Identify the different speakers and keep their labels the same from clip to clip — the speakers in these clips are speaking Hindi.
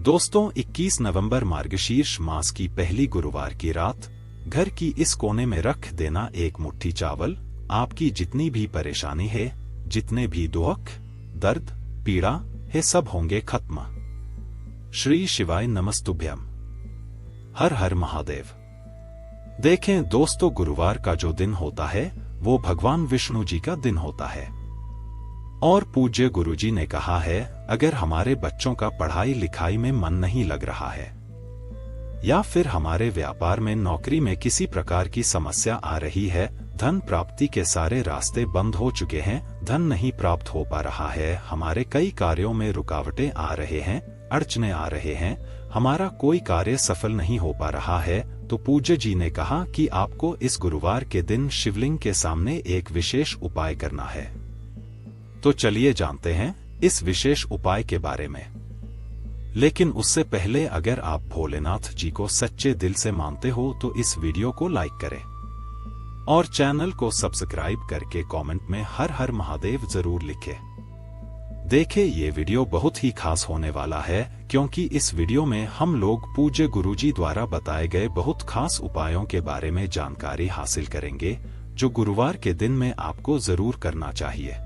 Speaker 1: दोस्तों 21 नवंबर मार्गशीर्ष मास की पहली गुरुवार की रात घर की इस कोने में रख देना एक मुट्ठी चावल। आपकी जितनी भी परेशानी है, जितने भी दुख, दर्द, पीड़ा है, सब होंगे खत्म। श्री शिवाय नमस्तुभ्यम। हर हर महादेव। देखें दोस्तों, गुरुवार का जो दिन होता है वो भगवान विष्णु जी का दिन होता है और पूज्य गुरुजी ने कहा है, अगर हमारे बच्चों का पढ़ाई लिखाई में मन नहीं लग रहा है या फिर हमारे व्यापार में, नौकरी में किसी प्रकार की समस्या आ रही है, धन प्राप्ति के सारे रास्ते बंद हो चुके हैं, धन नहीं प्राप्त हो पा रहा है, हमारे कई कार्यों में रुकावटें आ रहे हैं, अड़चने आ रहे हैं, हमारा कोई कार्य सफल नहीं हो पा रहा है, तो पूज्य जी ने कहा कि आपको इस गुरुवार के दिन शिवलिंग के सामने एक विशेष उपाय करना है। तो चलिए जानते हैं इस विशेष उपाय के बारे में। लेकिन उससे पहले अगर आप भोलेनाथ जी को सच्चे दिल से मानते हो तो इस वीडियो को लाइक करें और चैनल को सब्सक्राइब करके कमेंट में हर हर महादेव जरूर लिखें। देखें ये वीडियो बहुत ही खास होने वाला है, क्योंकि इस वीडियो में हम लोग पूज्य गुरुजी द्वारा बताए गए बहुत खास उपायों के बारे में जानकारी हासिल करेंगे, जो गुरुवार के दिन में आपको जरूर करना चाहिए।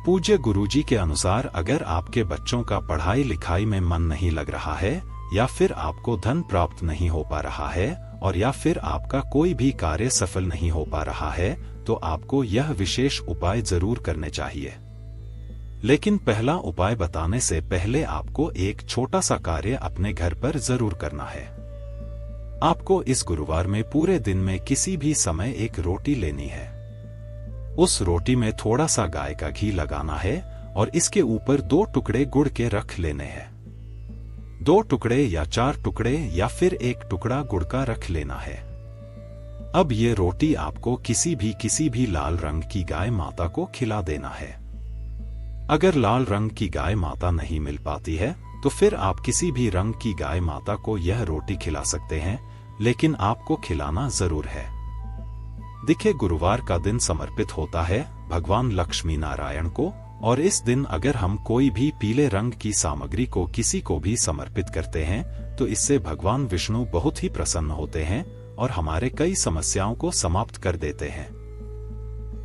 Speaker 1: पूज्य गुरुजी के अनुसार अगर आपके बच्चों का पढ़ाई लिखाई में मन नहीं लग रहा है, या फिर आपको धन प्राप्त नहीं हो पा रहा है, और या फिर आपका कोई भी कार्य सफल नहीं हो पा रहा है, तो आपको यह विशेष उपाय जरूर करने चाहिए। लेकिन पहला उपाय बताने से पहले आपको एक छोटा सा कार्य अपने घर पर जरूर करना है। आपको इस गुरुवार में पूरे दिन में किसी भी समय एक रोटी लेनी है। उस रोटी में थोड़ा सा गाय का घी लगाना है और इसके ऊपर 2 टुकड़े गुड़ के रख लेने हैं। 2 टुकड़े या 4 टुकड़े या फिर 1 टुकड़ा गुड़ का रख लेना है। अब ये रोटी आपको किसी भी लाल रंग की गाय माता को खिला देना है। अगर लाल रंग की गाय माता नहीं मिल पाती है तो फिर आप किसी भी रंग की गाय माता को यह रोटी खिला सकते हैं, लेकिन आपको खिलाना जरूर है। दिखे गुरुवार का दिन समर्पित होता है भगवान लक्ष्मी नारायण को, और इस दिन अगर हम कोई भी पीले रंग की सामग्री को किसी को भी समर्पित करते हैं तो इससे भगवान विष्णु बहुत ही प्रसन्न होते हैं और हमारे कई समस्याओं को समाप्त कर देते हैं।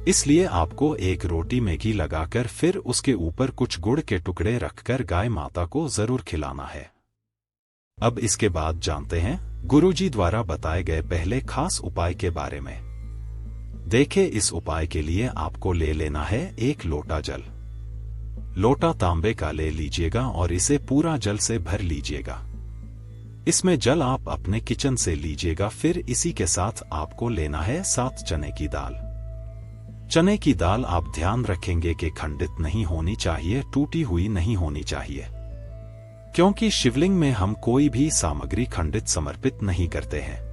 Speaker 1: इसलिए आपको एक रोटी में घी लगाकर फिर उसके ऊपर कुछ गुड़ के टुकड़े रखकर गाय माता को जरूर खिलाना है। अब इसके बाद जानते हैं गुरुजी द्वारा बताए गए पहले खास उपाय के बारे में। देखें, इस उपाय के लिए आपको ले लेना है 1 लोटा जल। लोटा तांबे का ले लीजिएगा और इसे पूरा जल से भर लीजिएगा। इसमें जल आप अपने किचन से लीजिएगा। फिर इसी के साथ आपको लेना है 7 चने की दाल। चने की दाल आप ध्यान रखेंगे कि खंडित नहीं होनी चाहिए, टूटी हुई नहीं होनी चाहिए, क्योंकि शिवलिंग में हम कोई भी सामग्री खंडित समर्पित नहीं करते हैं।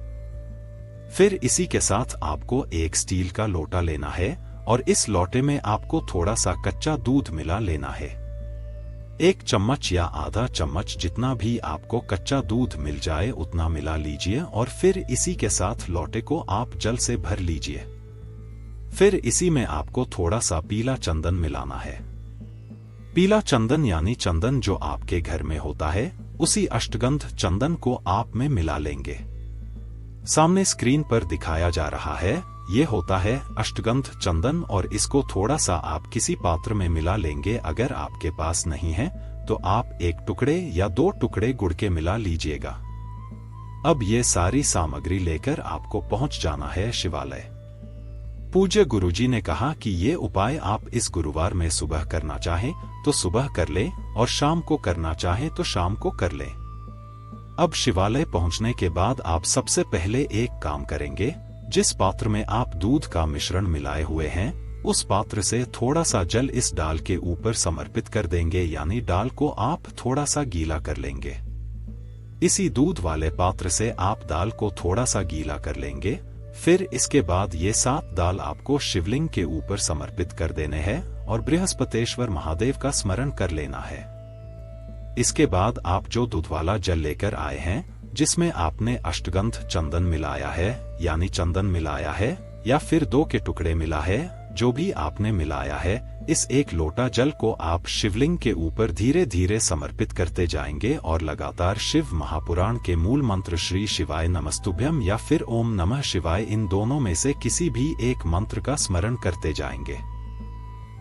Speaker 1: फिर इसी के साथ आपको एक स्टील का लोटा लेना है और इस लोटे में आपको थोड़ा सा कच्चा दूध मिला लेना है। 1 चम्मच या आधा चम्मच, जितना भी आपको कच्चा दूध मिल जाए उतना मिला लीजिए और फिर इसी के साथ लोटे को आप जल से भर लीजिए। फिर इसी में आपको थोड़ा सा पीला चंदन मिलाना है। पीला चंदन यानी चंदन जो आपके घर में होता है, उसी अष्टगंध चंदन को आप में मिला लेंगे। सामने स्क्रीन पर दिखाया जा रहा है, ये होता है अष्टगंध चंदन, और इसको थोड़ा सा आप किसी पात्र में मिला लेंगे। अगर आपके पास नहीं है तो आप 1 टुकड़े या 2 टुकड़े गुड़ के मिला लीजिएगा। अब ये सारी सामग्री लेकर आपको पहुंच जाना है शिवालय। पूज्य गुरुजी ने कहा कि ये उपाय आप इस गुरुवार में सुबह करना चाहें तो सुबह कर लें और शाम को करना चाहें तो शाम को कर लें। अब शिवालय पहुंचने के बाद आप सबसे पहले एक काम करेंगे। जिस पात्र में आप दूध का मिश्रण मिलाए हुए हैं, उस पात्र से थोड़ा सा जल इस डाल के ऊपर समर्पित कर देंगे, यानी डाल को आप थोड़ा सा गीला कर लेंगे। इसी दूध वाले पात्र से आप दाल को थोड़ा सा गीला कर लेंगे। फिर इसके बाद ये 7 दाल आपको शिवलिंग के ऊपर समर्पित कर देने हैं और बृहस्पतेश्वर महादेव का स्मरण कर लेना है। इसके बाद आप जो दूध वाला जल लेकर आए हैं, जिसमें आपने अष्टगंध चंदन मिलाया है, यानी चंदन मिलाया है, या फिर 2 के टुकड़े मिला है, जो भी आपने मिलाया है, इस एक लोटा जल को आप शिवलिंग के ऊपर धीरे धीरे समर्पित करते जाएंगे और लगातार शिव महापुराण के मूल मंत्र श्री शिवाय नमस्तुभ्यम या फिर ओम नमः शिवाय, इन दोनों में से किसी भी एक मंत्र का स्मरण करते जाएंगे।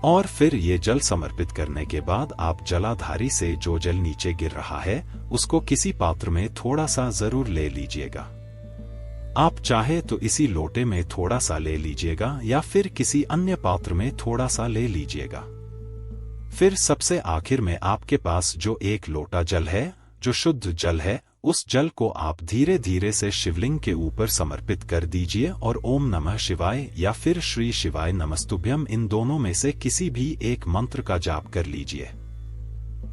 Speaker 1: और फिर ये जल समर्पित करने के बाद आप जलाधारी से जो जल नीचे गिर रहा है उसको किसी पात्र में थोड़ा सा जरूर ले लीजिएगा। आप चाहे तो इसी लोटे में थोड़ा सा ले लीजिएगा या फिर किसी अन्य पात्र में थोड़ा सा ले लीजिएगा। फिर सबसे आखिर में आपके पास जो एक लोटा जल है, जो शुद्ध जल है, उस जल को आप धीरे धीरे से शिवलिंग के ऊपर समर्पित कर दीजिए और ओम नमः शिवाय या फिर श्री शिवाय नमस्तुभ्यम, इन दोनों में से किसी भी एक मंत्र का जाप कर लीजिए।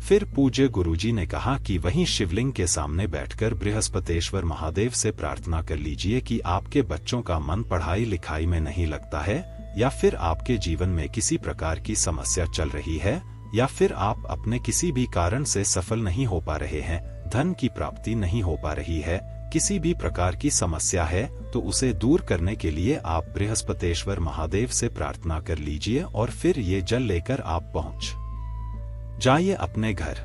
Speaker 1: फिर पूज्य गुरुजी ने कहा कि वहीं शिवलिंग के सामने बैठकर बृहस्पतेश्वर महादेव से प्रार्थना कर लीजिए कि आपके बच्चों का मन पढ़ाई लिखाई में नहीं लगता है, या फिर आपके जीवन में किसी प्रकार की समस्या चल रही है, या फिर आप अपने किसी भी कारण से सफल नहीं हो पा रहे हैं, धन की प्राप्ति नहीं हो पा रही है, किसी भी प्रकार की समस्या है, तो उसे दूर करने के लिए आप बृहस्पतेश्वर महादेव से प्रार्थना कर लीजिए और फिर ये जल लेकर आप पहुंच जाइए अपने घर।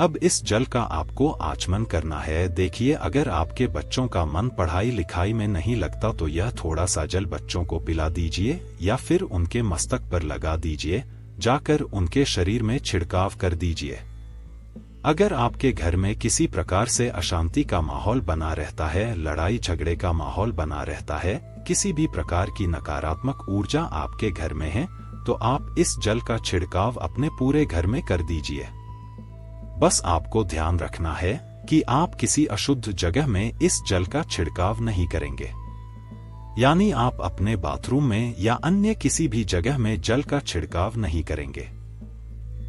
Speaker 1: अब इस जल का आपको आचमन करना है। देखिए, अगर आपके बच्चों का मन पढ़ाई लिखाई में नहीं लगता तो यह थोड़ा सा जल बच्चों को पिला दीजिए या फिर उनके मस्तक पर लगा दीजिए, जाकर उनके शरीर में छिड़काव कर दीजिए। अगर आपके घर में किसी प्रकार से अशांति का माहौल बना रहता है, लड़ाई झगड़े का माहौल बना रहता है, किसी भी प्रकार की नकारात्मक ऊर्जा आपके घर में है, तो आप इस जल का छिड़काव अपने पूरे घर में कर दीजिए। बस आपको ध्यान रखना है कि आप किसी अशुद्ध जगह में इस जल का छिड़काव नहीं करेंगे, यानी आप अपने बाथरूम में या अन्य किसी भी जगह में जल का छिड़काव नहीं करेंगे।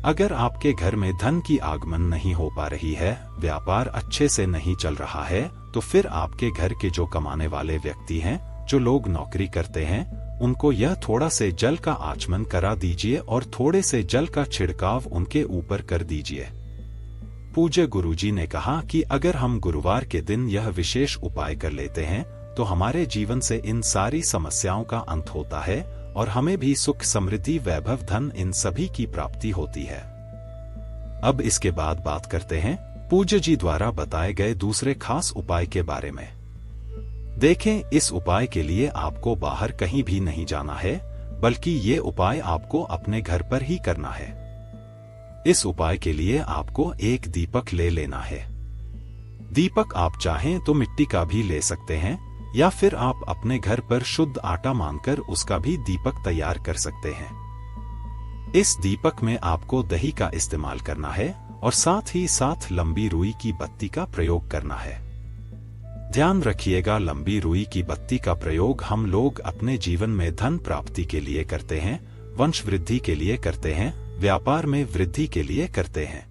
Speaker 1: अगर आपके घर में धन की आगमन नहीं हो पा रही है, व्यापार अच्छे से नहीं चल रहा है, तो फिर आपके घर के जो कमाने वाले व्यक्ति हैं, जो लोग नौकरी करते हैं, उनको यह थोड़ा से जल का आचमन करा दीजिए और थोड़े से जल का छिड़काव उनके ऊपर कर दीजिए। पूज्य गुरुजी ने कहा कि अगर हम गुरुवार के दिन यह विशेष उपाय कर लेते हैं तो हमारे जीवन से इन सारी समस्याओं का अंत होता है और हमें भी सुख, समृद्धि, वैभव, धन, इन सभी की प्राप्ति होती है। अब इसके बाद बात करते हैं पूज्य जी द्वारा बताए गए दूसरे खास उपाय के बारे में। देखें, इस उपाय के लिए आपको बाहर कहीं भी नहीं जाना है, बल्कि ये उपाय आपको अपने घर पर ही करना है। इस उपाय के लिए आपको एक दीपक ले लेना है। दीपक आप चाहें तो मिट्टी का भी ले सकते हैं, या फिर आप अपने घर पर शुद्ध आटा मानकर उसका भी दीपक तैयार कर सकते हैं। इस दीपक में आपको दही का इस्तेमाल करना है और साथ ही साथ लंबी रुई की बत्ती का प्रयोग करना है। ध्यान रखिएगा, लंबी रुई की बत्ती का प्रयोग हम लोग अपने जीवन में धन प्राप्ति के लिए करते हैं, वंश वृद्धि के लिए करते हैं, व्यापार में वृद्धि के लिए करते हैं।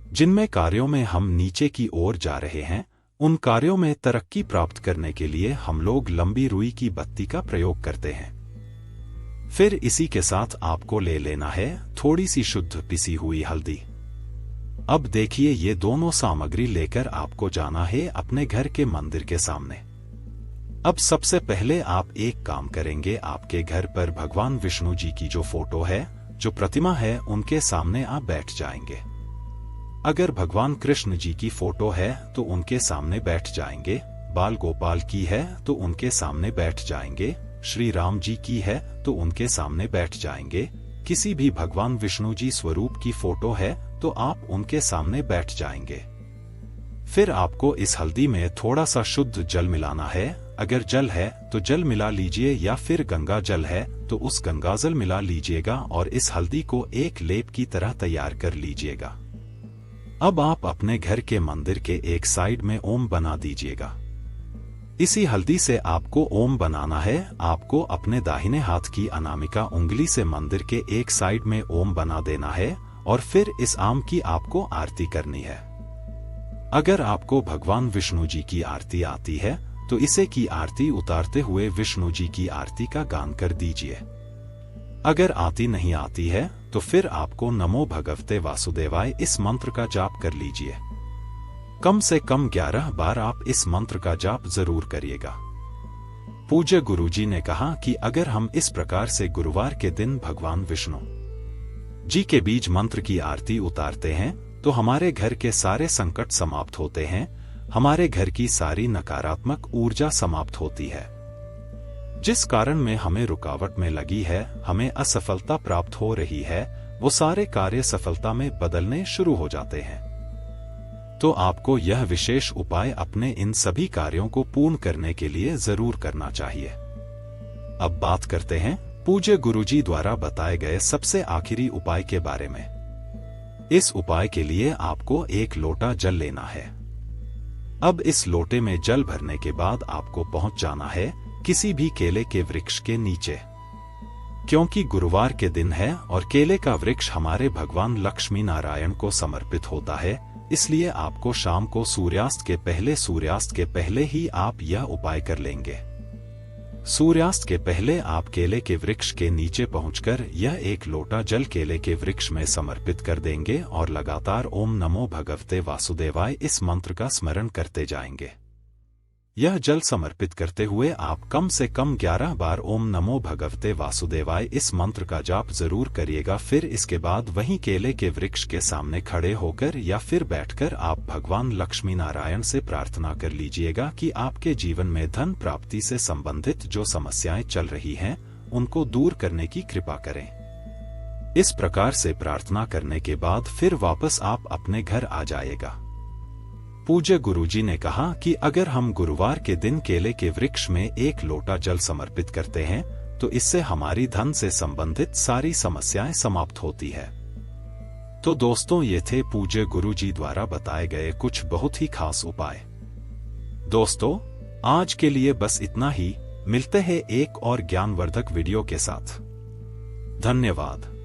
Speaker 1: जिनमें कार्यों में हम नीचे की ओर जा रहे हैं, उन कार्यों में तरक्की प्राप्त करने के लिए हम लोग लंबी रुई की बत्ती का प्रयोग करते हैं। फिर इसी के साथ आपको ले लेना है थोड़ी सी शुद्ध पिसी हुई हल्दी। अब देखिए, ये दोनों सामग्री लेकर आपको जाना है अपने घर के मंदिर के सामने। अब सबसे पहले आप एक काम करेंगे, आपके घर पर भगवान विष्णु जी की जो फोटो है, जो प्रतिमा है, उनके सामने आप बैठ जाएंगे। अगर भगवान कृष्ण जी की फोटो है तो उनके सामने बैठ जाएंगे, बाल गोपाल की है तो उनके सामने बैठ जाएंगे, श्री राम जी की है तो उनके सामने बैठ जाएंगे, किसी भी भगवान विष्णु जी स्वरूप की फोटो है तो आप उनके सामने बैठ जाएंगे। फिर आपको इस हल्दी में थोड़ा सा शुद्ध जल मिलाना है। अगर जल है तो जल मिला लीजिए, या फिर गंगा जल है तो उस गंगाजल मिला लीजिएगा और इस हल्दी को एक लेप की तरह तैयार कर लीजिएगा। अब आप अपने घर के मंदिर के एक साइड में ओम बना दीजिएगा। इसी हल्दी से आपको ओम बनाना है। आपको अपने दाहिने हाथ की अनामिका उंगली से मंदिर के एक साइड में ओम बना देना है और फिर इस आम की आपको आरती करनी है। अगर आपको भगवान विष्णु जी की आरती आती है तो इसे की आरती उतारते हुए विष्णु जी की आरती का गान कर दीजिए। अगर आती नहीं आती है तो फिर आपको नमो भगवते वासुदेवाय इस मंत्र का जाप कर लीजिए। कम से कम 11 बार आप इस मंत्र का जाप जरूर करिएगा। पूज्य गुरुजी ने कहा कि अगर हम इस प्रकार से गुरुवार के दिन भगवान विष्णु जी के बीज मंत्र की आरती उतारते हैं तो हमारे घर के सारे संकट समाप्त होते हैं, हमारे घर की सारी नकारात्मक ऊर्जा समाप्त होती है। जिस कारण में हमें रुकावट में लगी है, हमें असफलता प्राप्त हो रही है, वो सारे कार्य सफलता में बदलने शुरू हो जाते हैं। तो आपको यह विशेष उपाय अपने इन सभी कार्यों को पूर्ण करने के लिए जरूर करना चाहिए। अब बात करते हैं पूज्य गुरुजी द्वारा बताए गए सबसे आखिरी उपाय के बारे में। इस उपाय के लिए आपको 1 लोटा जल लेना है। अब इस लोटे में जल भरने के बाद आपको पहुंच जाना है किसी भी केले के वृक्ष के नीचे, क्योंकि गुरुवार के दिन है और केले का वृक्ष हमारे भगवान लक्ष्मी नारायण को समर्पित होता है, इसलिए आपको शाम को सूर्यास्त के पहले ही आप यह उपाय कर लेंगे। सूर्यास्त के पहले आप केले के वृक्ष के नीचे पहुंचकर यह 1 लोटा जल केले के वृक्ष में समर्पित कर देंगे और लगातार ओम नमो भगवते वासुदेवाय इस मंत्र का स्मरण करते जाएंगे। यह जल समर्पित करते हुए आप कम से कम 11 बार ओम नमो भगवते वासुदेवाय इस मंत्र का जाप जरूर करिएगा। फिर इसके बाद वहीं केले के वृक्ष के सामने खड़े होकर या फिर बैठकर आप भगवान लक्ष्मी नारायण से प्रार्थना कर लीजिएगा कि आपके जीवन में धन प्राप्ति से संबंधित जो समस्याएं चल रही हैं, उनको दूर करने की कृपा करें। इस प्रकार से प्रार्थना करने के बाद फिर वापस आप अपने घर आ जाएगा। पूज्य गुरुजी ने कहा कि अगर हम गुरुवार के दिन केले के वृक्ष में 1 लोटा जल समर्पित करते हैं तो इससे हमारी धन से संबंधित सारी समस्याएं समाप्त होती है। तो दोस्तों, ये थे पूज्य गुरुजी द्वारा बताए गए कुछ बहुत ही खास उपाय। दोस्तों, आज के लिए बस इतना ही। मिलते हैं एक और ज्ञानवर्धक वीडियो के साथ। धन्यवाद।